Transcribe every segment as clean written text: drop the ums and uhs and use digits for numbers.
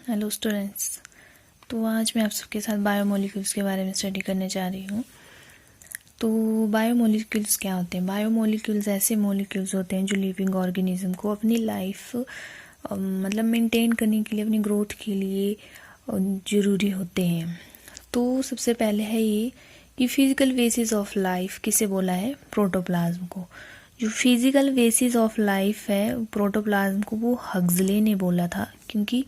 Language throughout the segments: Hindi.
Hello students. तो आज मैं आप सबके साथ बायोमोलिक्यूल्स के बारे में स्टडी करने जा रही हूँ। तो बायोमोलिक्यूल्स क्या होते हैं? बायोमोलिक्यूल्स ऐसे मोलिक्यूल्स होते हैं जो लिविंग ऑर्गेनिज्म को अपनी लाइफ मतलब मेंटेन करने के लिए, अपनी ग्रोथ के लिए ज़रूरी होते हैं। तो सबसे पहले है ये कि फिजिकल बेसिस ऑफ लाइफ किसे बोला है? प्रोटोप्लाज्म को। जो फिजिकल बेसिस ऑफ लाइफ है प्रोटोप्लाज्म को, वो हग्सले ने बोला था, क्योंकि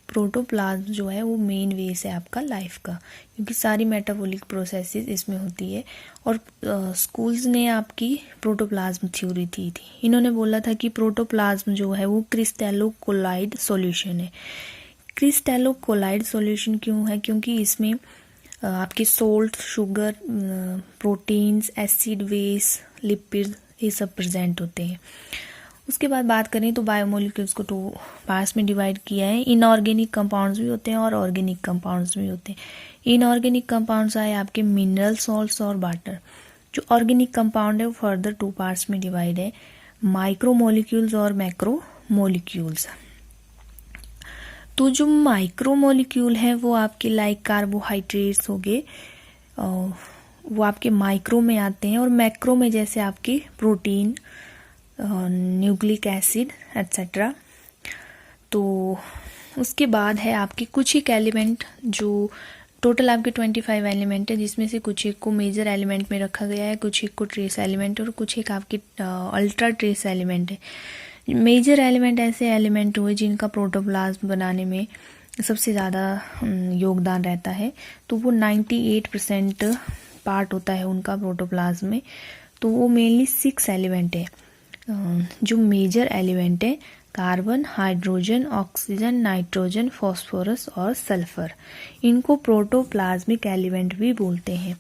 प्रोटोप्लाज्म जो है वो मेन बेस है आपका लाइफ का, क्योंकि सारी मेटाबॉलिक प्रोसेसेस इसमें होती है। और स्कूल्स ने आपकी प्रोटोप्लाज्म थ्योरी दी थी। इन्होंने बोला था कि प्रोटोप्लाज्म जो है वो क्रिस्टलोकोलाइड सॉल्यूशन है। क्रिस्टलोकोलाइड सॉल्यूशन क्यों है? क्योंकि इसमें आपके सोल्ट, शुगर, प्रोटीन्स, एसिड, वेस, लिपिड, ये सब प्रेजेंट होते हैं। उसके बाद बात करें तो बायोमोलिक्यूल्स को 2 पार्ट्स में डिवाइड किया है। इनऑर्गेनिक कंपाउंड्स भी होते हैं और ऑर्गेनिक कंपाउंड्स भी होते हैं। इनऑर्गेनिक कंपाउंड्स आए आपके मिनरल सॉल्ट्स और वाटर। जो ऑर्गेनिक कंपाउंड है वो फर्दर 2 पार्ट्स में डिवाइड है, माइक्रोमोलिक्यूल्स और मैक्रोमोलिक्यूल्स। तो जो माइक्रोमोलिक्यूल है वो आपके लाइक कार्बोहाइड्रेट्स हो गए, वो आपके माइक्रो में आते हैं, और मैक्रो में जैसे आपके प्रोटीन, न्यूक्लिक एसिड एट्सेट्रा। तो उसके बाद है आपके कुछ एक एलिमेंट, जो टोटल आपके 25 एलिमेंट है, जिसमें से कुछ एक को मेजर एलिमेंट में रखा गया है, कुछ एक को ट्रेस एलिमेंट, और कुछ एक आपके अल्ट्रा ट्रेस एलिमेंट है। मेजर एलिमेंट ऐसे एलिमेंट हुए जिनका प्रोटोप्लाज्म बनाने में सबसे ज़्यादा योगदान रहता है। तो वो 98% पार्ट होता है उनका प्रोटोप्लाज्म में। तो वो मेनली 6 एलिमेंट है। जो मेजर एलिमेंट है carbon, hydrogen, oxygen, nitrogen, phosphorus और सल्फर। इनको प्रोटोप्लाज्मिक एलिमेंट भी बोलते हैं।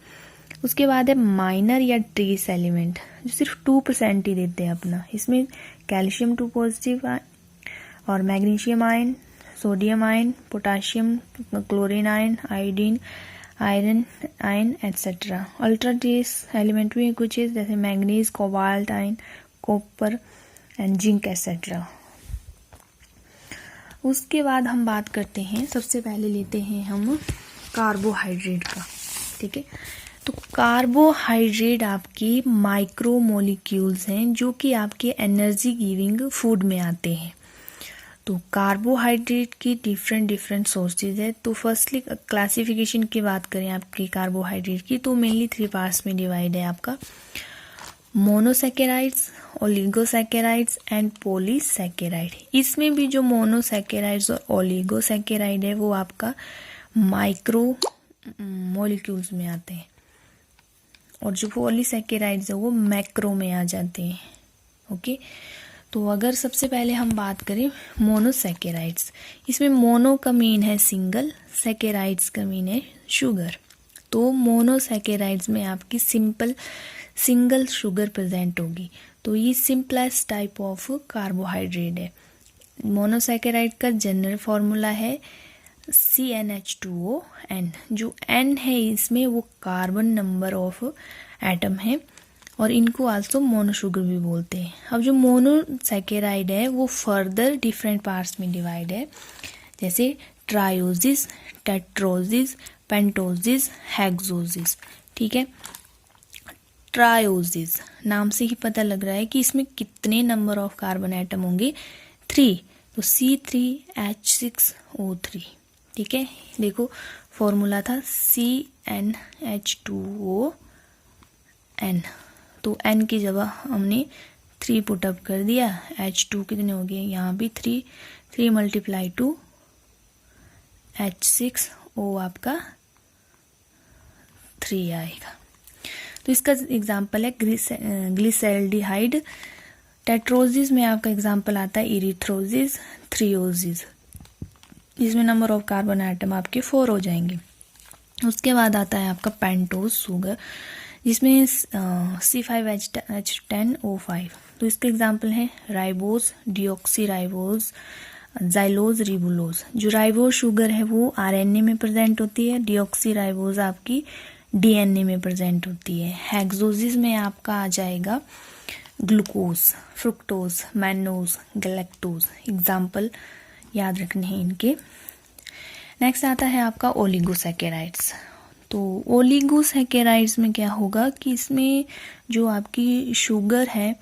उसके बाद है माइनर या ट्रेस एलिमेंट, जो सिर्फ 2% ही देते हैं अपना। इसमें कैल्शियम 2 पॉजिटिव और magnesium ion, sodium ion, potassium, chlorine ion, iodine, iron ion etcetera. Ultra trace element भी कुछ है, जैसे manganese, cobalt ion, copper and zinc etcetera. उसके बाद हम बात करते हैं, सबसे पहले लेते हैं हम कार्बोहाइड्रेट का। ठीक है, तो कार्बोहाइड्रेट आपकी माइक्रोमोलिक्यूल्स हैं जो कि आपके एनर्जी गिविंग फूड में आते हैं। तो कार्बोहाइड्रेट की डिफरेंट सोर्सेज है। तो फर्स्टली क्लासिफिकेशन की बात करें आपकी कार्बोहाइड्रेट की, तो मेनली 3 पार्ट्स में डिवाइड है आपका, मोनोसैकेराइड्स, ओलिगोसैकेराइड्स एंड पॉलीसैकेराइड। इसमें भी जो मोनोसैकेराइड्स और ओलिगोसैकेराइड है वो आपका माइक्रो मोलिक्यूल्स में आते हैं, और जो पॉलीसैकेराइड्स है वो मैक्रो में आ जाते हैं। ओके, तो अगर सबसे पहले हम बात करें मोनोसैकेराइड्स, इसमें मोनो का मीन है सिंगल, सैकेराइड्स का मीन है शुगर। तो मोनोसैकेराइड्स में आपकी सिंगल शुगर प्रेजेंट होगी। तो ये सिंपलेस्ट टाइप ऑफ कार्बोहाइड्रेट है। मोनोसैकेराइड का जनरल फॉर्मूला है CnH2ON। जो N है इसमें वो कार्बन नंबर ऑफ एटम है, और इनको आल्सो मोनोशुगर भी बोलते हैं। अब जो मोनोसैकेराइड है वो फर्दर डिफरेंट पार्ट्स में डिवाइड है, जैसे ट्रायोसिस, टेट्रोसिस, पेंटोसिस, हेक्सोसिस। ठीक है, ट्रायोसिस नाम से ही पता लग रहा है कि इसमें कितने नंबर ऑफ कार्बन एटम होंगे, 3। तो C3H6O3। ठीक है, देखो फॉर्मूला था CnH2ON। तो N की जगह हमने 3 पुटअप कर दिया, H2 कितने हो गए, यहाँ भी 3 × 2 H6O आपका 3 आएगा। तो इसका एग्जाम्पल है ग्लिसैल्डिहाइड। टेट्रोसिस में आपका एग्जाम्पल आता है इरिथ्रोसिस, थ्रियोसिस, जिसमें नंबर ऑफ कार्बन आइटम आपके 4 हो जाएंगे। उसके बाद आता है आपका पेंटोस शुगर, जिसमें C5H10O5। तो इसका एग्जाम्पल है राइबोस, डिऑक्सीराइबोस, जाइलोज, रिबुलोज। जो राइबोस शुगर है वो RNA में प्रेजेंट होती है, डिऑक्सीराइबोस आपकी DNA में प्रेजेंट होती है। हेक्सोसिस में आपका आ जाएगा glucose, fructose, mannose, galactose. Example याद रखने हैं इनके। नेक्स्ट आता है आपका ओलिगोसैकेराइड्स। तो ओलिगोसैकेराइड्स में क्या होगा कि इसमें जो आपकी शुगर है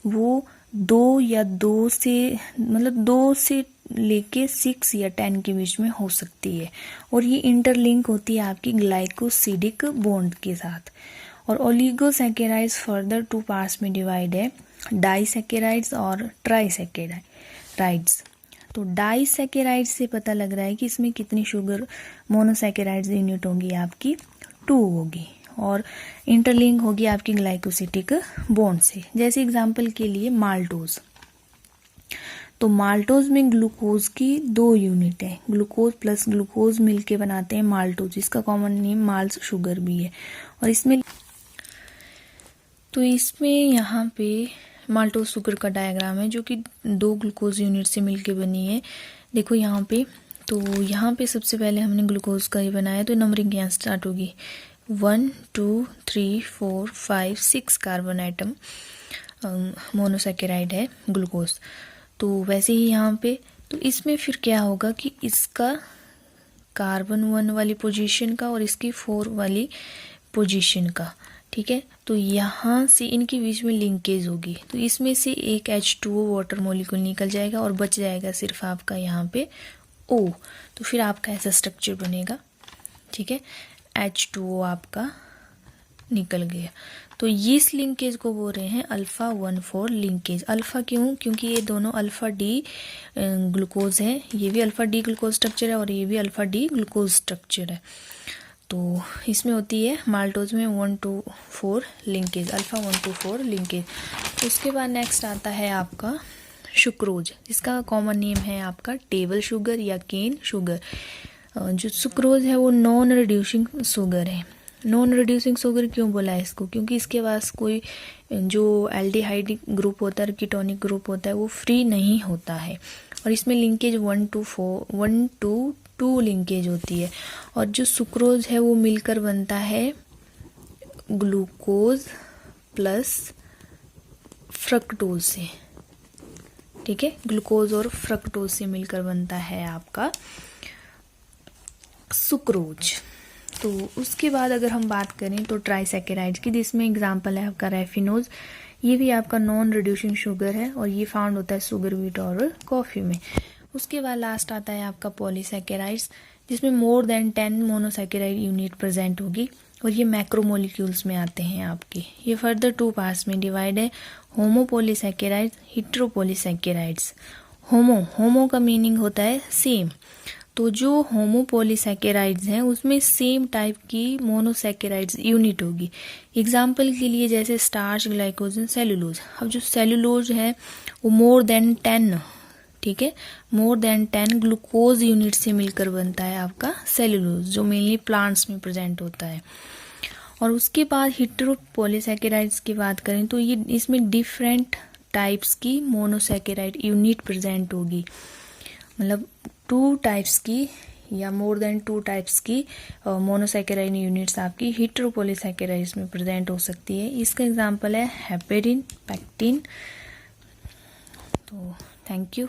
वो 2 से लेके 6 या 10 के बीच में हो सकती है, और ये इंटरलिंक होती है आपकी ग्लाइकोसिडिक बॉन्ड के साथ। और ओलिगोसैकेराइड्स फर्दर 2 पार्ट्स में डिवाइड है, डाइसैकेराइड्स और ट्राइसैकेराइड्स। तो डाइसैकेराइड्स से पता लग रहा है कि इसमें कितनी शुगर मोनोसैकेराइड्स यूनिट होगी आपकी 2 होगी, और इंटरलिंक होगी आपकी ग्लाइकोसिडिक बॉन्ड से। जैसे एग्जांपल के लिए माल्टोज, तो माल्टोज में ग्लूकोज की 2 यूनिट है, ग्लूकोज प्लस ग्लूकोज मिलके बनाते हैं माल्टोज, जिसका कॉमन नेम माल्ट शुगर भी है। और इसमें यहाँ पे माल्टोज शुगर का डायग्राम है जो कि 2 ग्लूकोज यूनिट से मिलके बनी है। देखो यहाँ पे, तो यहाँ पे सबसे पहले हमने ग्लूकोज का ही बनाया, तो नंबरिंग यहाँ स्टार्ट होगी 1 2 3 4 5 6 कार्बन आइटम मोनोसैकेराइड है ग्लूकोज। तो वैसे ही यहाँ पे, तो इसमें फिर क्या होगा कि इसका कार्बन 1 वाली पोजीशन का और इसकी 4 वाली पोजीशन का, ठीक है। तो यहाँ से इनके बीच में लिंकेज होगी, तो इसमें से एक H2O वाटर मॉलिक्यूल निकल जाएगा और बच जाएगा सिर्फ आपका यहाँ पे O। तो फिर आपका ऐसा स्ट्रक्चर बनेगा, ठीक है। H2O आपका निकल गया, तो ये इस लिंकेज को बोल रहे हैं अल्फा 1,4 लिंकेज। अल्फा क्यों? क्योंकि ये दोनों अल्फा डी ग्लूकोज है, ये भी अल्फा डी ग्लूकोज स्ट्रक्चर है और ये भी अल्फा डी ग्लूकोज स्ट्रक्चर है। तो इसमें होती है माल्टोज में 1 to 4 linkage, alpha 1 to 4 linkage. उसके बाद नेक्स्ट आता है आपका सुक्रोज, जिसका कॉमन नेम है आपका टेबल शुगर या केन शुगर। जो सुक्रोज है वो नॉन रिड्यूसिंग शुगर है। नॉन रिड्यूसिंग शुगर क्यों बोला है इसको? क्योंकि इसके पास कोई जो एल्डिहाइड ग्रुप होता है, कीटोनिक ग्रुप होता है, वो फ्री नहीं होता है। और इसमें लिंकेज 1 to 2 लिंकेज होती है। और जो सुक्रोज है वो मिलकर बनता है ग्लूकोज प्लस फ्रक्टोज से, ठीक है। ग्लूकोज और फ्रक्टोज से मिलकर बनता है आपका सुक्रोज। तो उसके बाद अगर हम बात करें तो ट्राइसैकेराइड्स की, जिसमें एग्जांपल है आपका रेफिनोज। ये भी आपका नॉन रिड्यूसिंग शुगर है और ये फाउंड होता है शुगर बीट और कॉफ़ी में। उसके बाद लास्ट आता है आपका पॉलीसैकेराइड्स, जिसमें more than 10 monosaccharide unit present होगी और ये मैक्रोमोलिक्यूल्स में आते हैं आपके। ये फर्दर 2 पार्ट्स में डिवाइड है, होमोपॉलीसैकेराइड्स, हेटेरोपॉलीसैकेराइड्स। होमो का मीनिंग होता है सेम, तो जो होमोपॉलीसैकेराइड्स हैं उसमें सेम टाइप की मोनोसैकेराइड्स यूनिट होगी। एग्जाम्पल के लिए जैसे स्टार्च, ग्लाइकोजन, सेलुलोज। अब जो सेलुलोज है वो मोर देन 10, ठीक है, मोर देन 10 ग्लूकोज यूनिट से मिलकर बनता है आपका सेलुलोज, जो मेनली प्लांट्स में प्रेजेंट होता है। और उसके बाद हेटेरोपॉलीसैकेराइड्स की बात करें तो ये इसमें डिफरेंट टाइप्स की मोनोसैकेराइड यूनिट प्रेजेंट होगी, मतलब 2 टाइप्स की या मोर देन 2 टाइप्स की मोनोसैकेराइड यूनिट्स आपकी हेटेरोपॉलीसैकेराइड्स में प्रेजेंट हो सकती है। इसका एग्जांपल है हेपेरिन, पैक्टिन। तो थैंक यू।